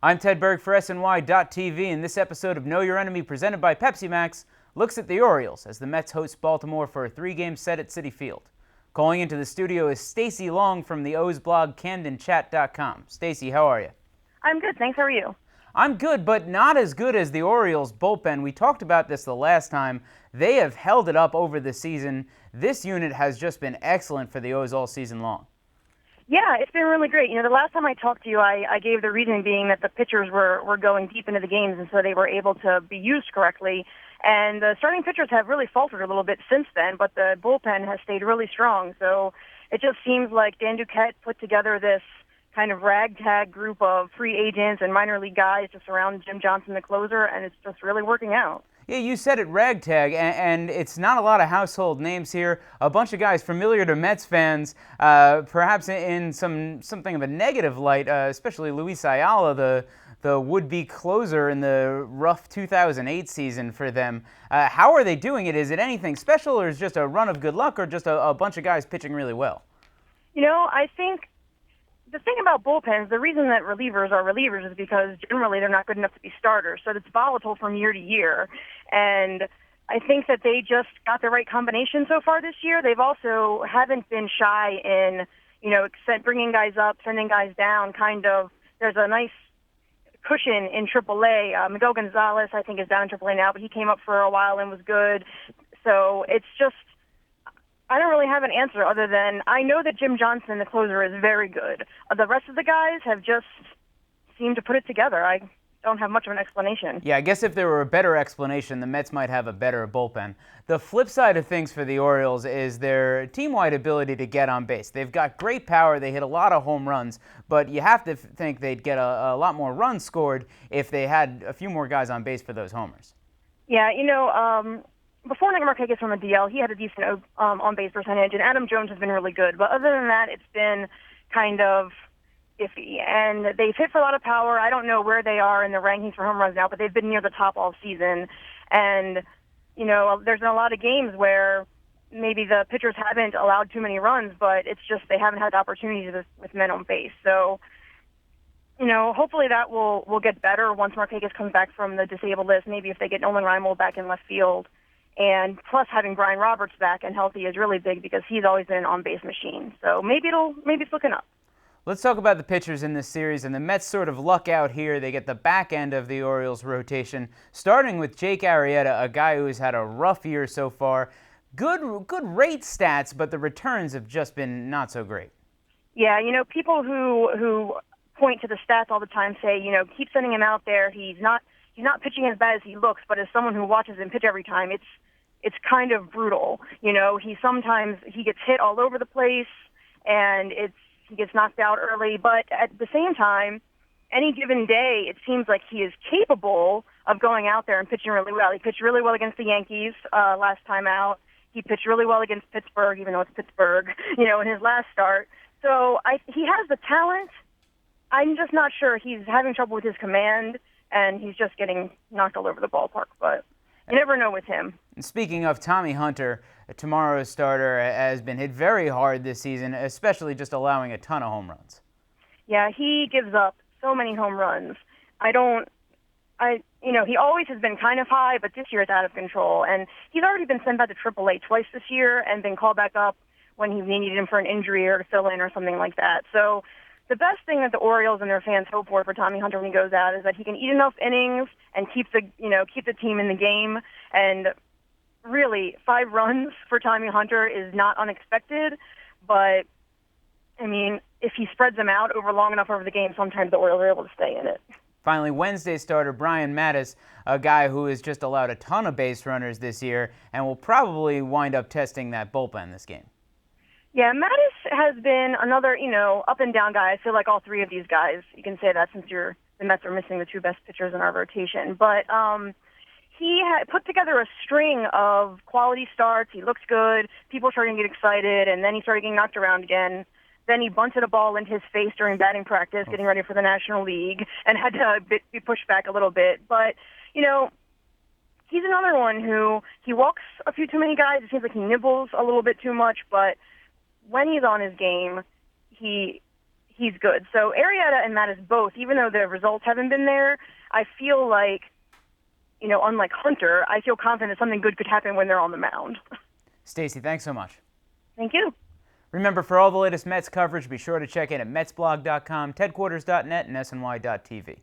I'm Ted Berg for SNY.TV, and this episode of Know Your Enemy, presented by Pepsi Max, looks at the Orioles as the Mets host Baltimore for a three-game set at Citi Field. Calling into the studio is Stacey Long from the O's blog CamdenChat.com. Stacey, how are you? I'm good, thanks. How are you? I'm good, but not as good as the Orioles bullpen. We talked about this the last time. They have held it up over the season. This unit has just been excellent for the O's all season long. Yeah, it's been really great. The last time I talked to you, I gave the reason being that the pitchers were going deep into the games, and so they were able to be used correctly. And the starting pitchers have really faltered a little bit since then, but the bullpen has stayed really strong. So it just seems like Dan Duquette put together this kind of ragtag group of free agents and minor league guys to surround Jim Johnson, the closer, and it's just really working out. Yeah, you said it, ragtag, and it's not a lot of household names here. A bunch of guys familiar to Mets fans, perhaps in something of a negative light, especially Luis Ayala, the would-be closer in the rough 2008 season for them. How are they doing it? Is it anything special, or is it just a run of good luck, or just a bunch of guys pitching really well? I think the thing about bullpens, the reason that relievers are relievers is because generally they're not good enough to be starters. So it's volatile from year to year. And I think that they just got the right combination so far this year. They've also haven't been shy in, bringing guys up, sending guys down. There's a nice cushion in AAA. Miguel Gonzalez, I think, is down in AAA now, but he came up for a while and was good. So it's just, I don't really have an answer other than I know that Jim Johnson, the closer, is very good. The rest of the guys have just seemed to put it together. I don't have much of an explanation. Yeah, I guess if there were a better explanation, the Mets might have a better bullpen. The flip side of things for the Orioles is their team-wide ability to get on base. They've got great power. They hit a lot of home runs, but you have to think they'd get a lot more runs scored if they had a few more guys on base for those homers. Yeah, before Nick Markakis from the DL, he had a decent on-base percentage, and Adam Jones has been really good. But other than that, it's been kind of iffy. And they've hit for a lot of power. I don't know where they are in the rankings for home runs now, but they've been near the top all season. And, there's been a lot of games where maybe the pitchers haven't allowed too many runs, but it's just they haven't had the opportunities with men on base. So, hopefully that will get better once Markakis comes back from the disabled list. Maybe if they get Nolan Reimold back in left field. And plus having Brian Roberts back and healthy is really big because he's always been an on-base machine. So maybe it's looking up. Let's talk about the pitchers in this series, and the Mets sort of luck out here. They get the back end of the Orioles rotation, starting with Jake Arrieta, a guy who has had a rough year so far. Good rate stats, but the returns have just been not so great. Yeah, people who point to the stats all the time say, keep sending him out there. He's not pitching as bad as he looks, but as someone who watches him pitch every time, it's kind of brutal. He gets hit all over the place, and he gets knocked out early. But at the same time, any given day, it seems like he is capable of going out there and pitching really well. He pitched really well against the Yankees last time out. He pitched really well against Pittsburgh, even though it's Pittsburgh, in his last start. So he has the talent. I'm just not sure. He's having trouble with his command, and he's just getting knocked all over the ballpark. But you never know with him. And speaking of Tommy Hunter, tomorrow's starter, has been hit very hard this season, especially just allowing a ton of home runs. Yeah, he gives up so many home runs. He always has been kind of high, but this year it's out of control. And he's already been sent back to AAA twice this year and been called back up when he needed him for an injury or to fill in or something like that. So the best thing that the Orioles and their fans hope for Tommy Hunter when he goes out is that he can eat enough innings and keep the team in the game. And really, 5 runs for Tommy Hunter is not unexpected. But if he spreads them out long enough over the game, sometimes the Orioles are able to stay in it. Finally, Wednesday starter Brian Matusz, a guy who has just allowed a ton of base runners this year and will probably wind up testing that bullpen this game. Yeah, Matusz has been another, up and down guy. I feel like all three of these guys, you can say that since the Mets are missing the two best pitchers in our rotation. But he had put together a string of quality starts. He looks good. People started to get excited, and then he started getting knocked around again. Then he bunted a ball into his face during batting practice, getting ready for the National League, and had to be pushed back a little bit. But, he's another one who he walks a few too many guys. It seems like he nibbles a little bit too much, but when he's on his game, he he's good. So Arrieta and Matusz both, even though the results haven't been there, I feel like, unlike Hunter, I feel confident that something good could happen when they're on the mound. Stacey, thanks so much. Thank you. Remember, for all the latest Mets coverage, be sure to check in at metsblog.com, tedquarters.net, and sny.tv.